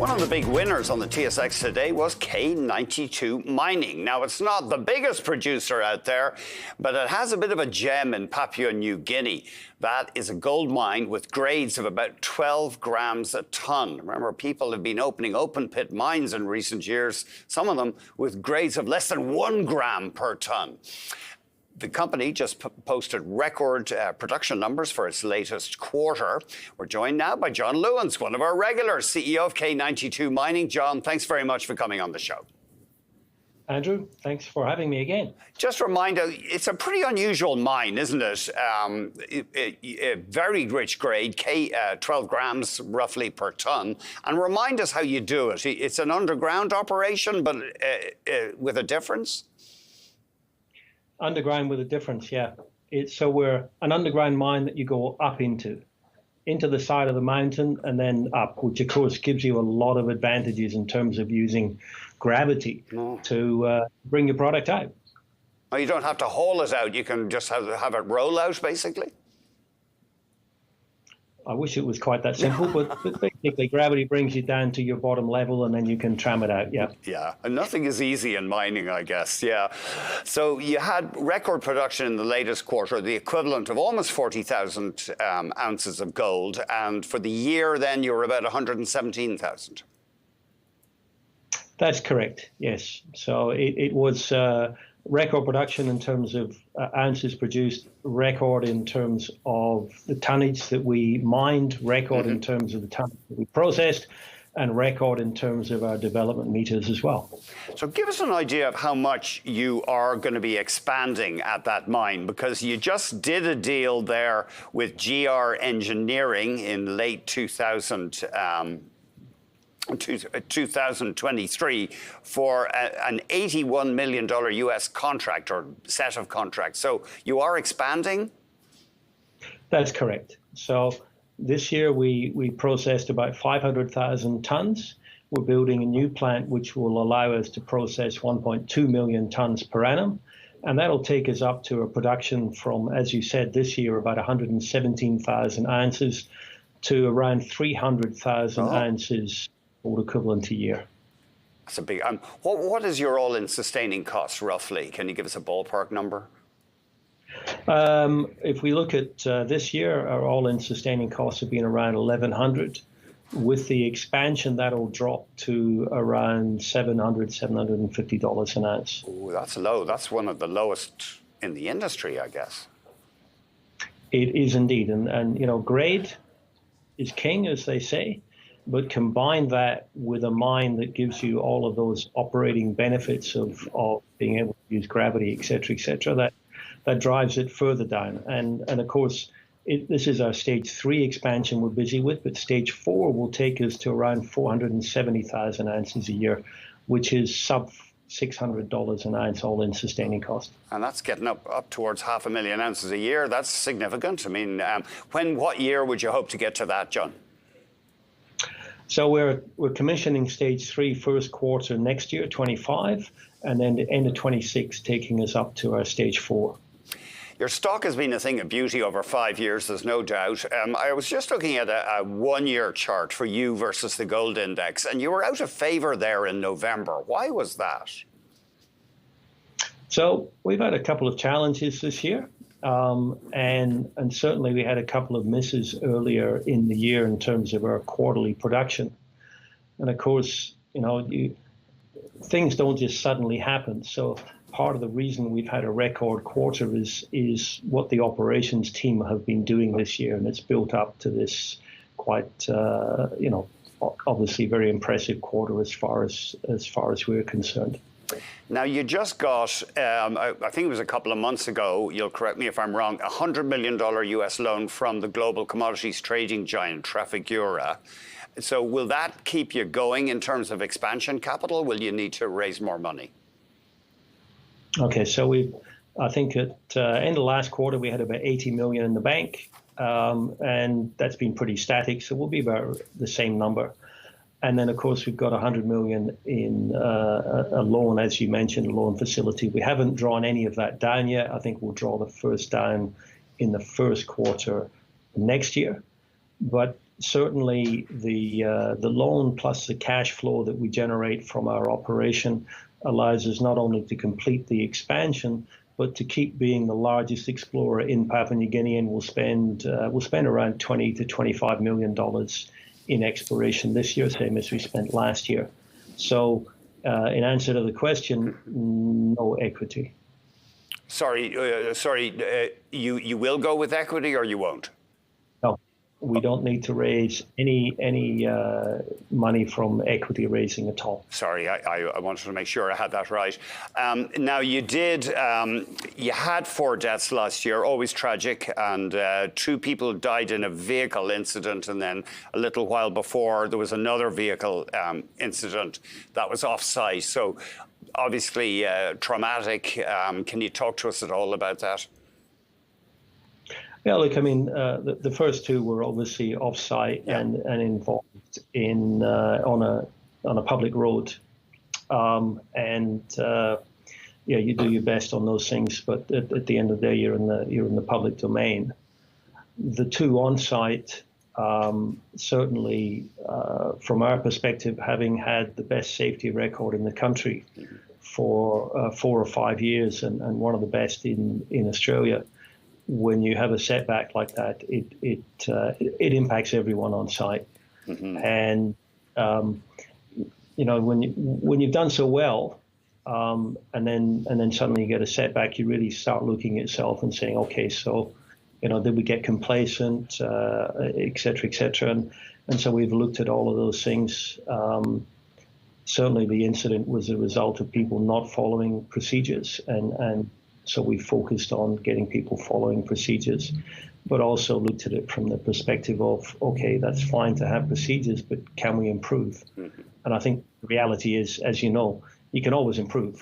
One of the big winners on the TSX today was K92 Mining. Now, it's not the biggest producer out there, but it has a bit of a gem in Papua New Guinea. That is a gold mine with grades of about 12 grams a ton. Remember, people have been opening open pit mines in recent years, some of them with grades of less than 1 gram per ton. The company just posted record production numbers for its latest quarter. We're joined now by John Lewins, one of our regulars, CEO of K92 Mining. John, thanks very much for coming on the show. Andrew, thanks for having me again. Just remind us, it's a pretty unusual mine, isn't it? A very rich grade, 12 grams roughly per ton. And remind us how you do it. It's an underground operation, but with a difference? Underground with a difference, yeah. So we're an underground mine that you go up into the side of the mountain and then up, which of course gives you a lot of advantages in terms of using gravity to bring your product out. Oh, you don't have to haul it out. You can just have it roll out, basically? I wish it was quite that simple, but basically gravity brings you down to your bottom level and then you can tram it out, yeah. Yeah, and nothing is easy in mining, I guess, yeah. So you had record production in the latest quarter, the equivalent of almost 40,000 ounces of gold, and for the year then you were about 117,000. That's correct, yes. So it was record production in terms of ounces produced, record in terms of the tonnage that we mined, record in terms of the tonnage that we processed, and record in terms of our development meters as well. So give us an idea of how much you are going to be expanding at that mine, because you just did a deal there with GR Engineering in late 2023 for an $81 million US contract or set of contracts. So you are expanding? That's correct. So this year we processed about 500,000 tons. We're building a new plant which will allow us to process 1.2 million tons per annum. And that'll take us up to a production from, as you said, this year about 117,000 ounces to around 300,000 ounces gold equivalent a year. That's a big. What is your all-in sustaining cost roughly? Can you give us a ballpark number? If we look at this year, our all-in sustaining costs have been around $1,100. With the expansion, that'll drop to around $750 an ounce. Ooh, that's low. That's one of the lowest in the industry, I guess. It is indeed, and you know, grade is king, as they say. But combine that with a mine that gives you all of those operating benefits of being able to use gravity, et cetera, that drives it further down. And of course, this is our stage 3 expansion we're busy with, but stage 4 will take us to around 470,000 ounces a year, which is sub $600 an ounce all-in sustaining cost. And that's getting up towards 500,000 ounces a year. That's significant. I mean, what year would you hope to get to that, John? So we're commissioning stage 3 first quarter next year, 25, and then the end of 26 taking us up to our stage 4. Your stock has been a thing of beauty over 5 years, there's no doubt. I was just looking at a one-year chart for you versus the gold index, and you were out of favor there in November. Why was that? So we've had a couple of challenges this year. And certainly we had a couple of misses earlier in the year in terms of our quarterly production. And of course, you know, things don't just suddenly happen. So part of the reason we've had a record quarter is what the operations team have been doing this year. And it's built up to this quite, you know, obviously very impressive quarter as far as we're concerned. Now, you just got, I think it was a couple of months ago, you'll correct me if I'm wrong, a $100 million US loan from the global commodities trading giant Trafigura. So will that keep you going in terms of expansion capital? Will you need to raise more money? Okay, so I think at end of last quarter, we had about 80 million in the bank, and that's been pretty static. So we'll be about the same number. And then, of course, we've got 100 million in a loan, as you mentioned, a loan facility. We haven't drawn any of that down yet. I think we'll draw the first down in the first quarter next year. But certainly the loan plus the cash flow that we generate from our operation allows us not only to complete the expansion, but to keep being the largest explorer in Papua New Guinea, and we'll spend around $20 to $25 million in exploration this year, same as we spent last year. So, in answer to the question, no equity. Sorry, you will go with equity or you won't? No, we don't need to raise any money from equity raising at all. Sorry, I wanted to make sure I had that right. Now, you had 4 deaths last year, always tragic, and 2 people died in a vehicle incident, and then a little while before there was another vehicle incident that was off-site. So obviously traumatic. Can you talk to us at all about that? Yeah, look, I mean, the first 2 were obviously off-site and involved in on a public road, you do your best on those things, but at the end of the day, you're in the public domain. The 2 on-site, certainly from our perspective, having had the best safety record in the country for 4 or 5 years, and one of the best in Australia. When you have a setback like that, it impacts everyone on site. And when you've done so well, and then suddenly you get a setback, you really start looking at yourself and saying, okay, so did we get complacent, et cetera, et cetera. And so we've looked at all of those things. Certainly the incident was a result of people not following procedures, and so we focused on getting people following procedures, but also looked at it from the perspective of, okay, that's fine to have procedures, but can we improve? And I think the reality is, as you know, you can always improve.